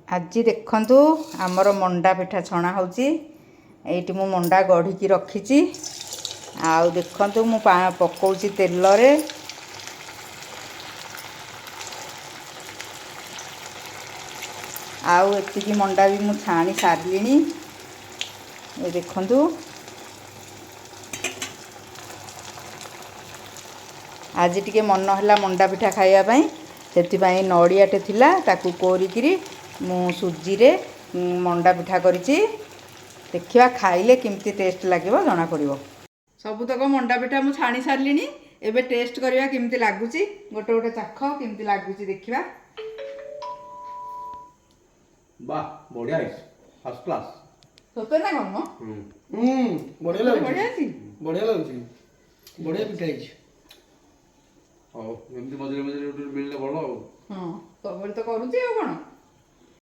आज देखंतु आमर मंडा पिठा छणा होची एठी मु मंडा गढ़ी रखी आउ देखंतु मु पकाउची तेल रे आउ एतिकी मंडा भी मु छाणी सारलिनी ए देखंतु आज टिके मन हला मंडा पिठा खाइया पई सेति पई नडियाटे थिला ताकू कोरिकिरी मु सुजी रे मंडा पिठा करिछि देखिवा खाइले केमती टेस्ट लागिवो जना पड़िवो सब तक मंडा पिठा मु छाणी सारलिनी एबे टेस्ट करिवा केमती लागुछि गोटे गोटे चाख केमती लागुछि देखिवा वाह बढ़िया है फर्स्ट क्लास सते ना कोन बढ़िया लाଗୁଛି बढ़िया बढ़िया पिठा है ओ एमती मझे मझे मिलले भलो हां तो तो करूछि आ कोन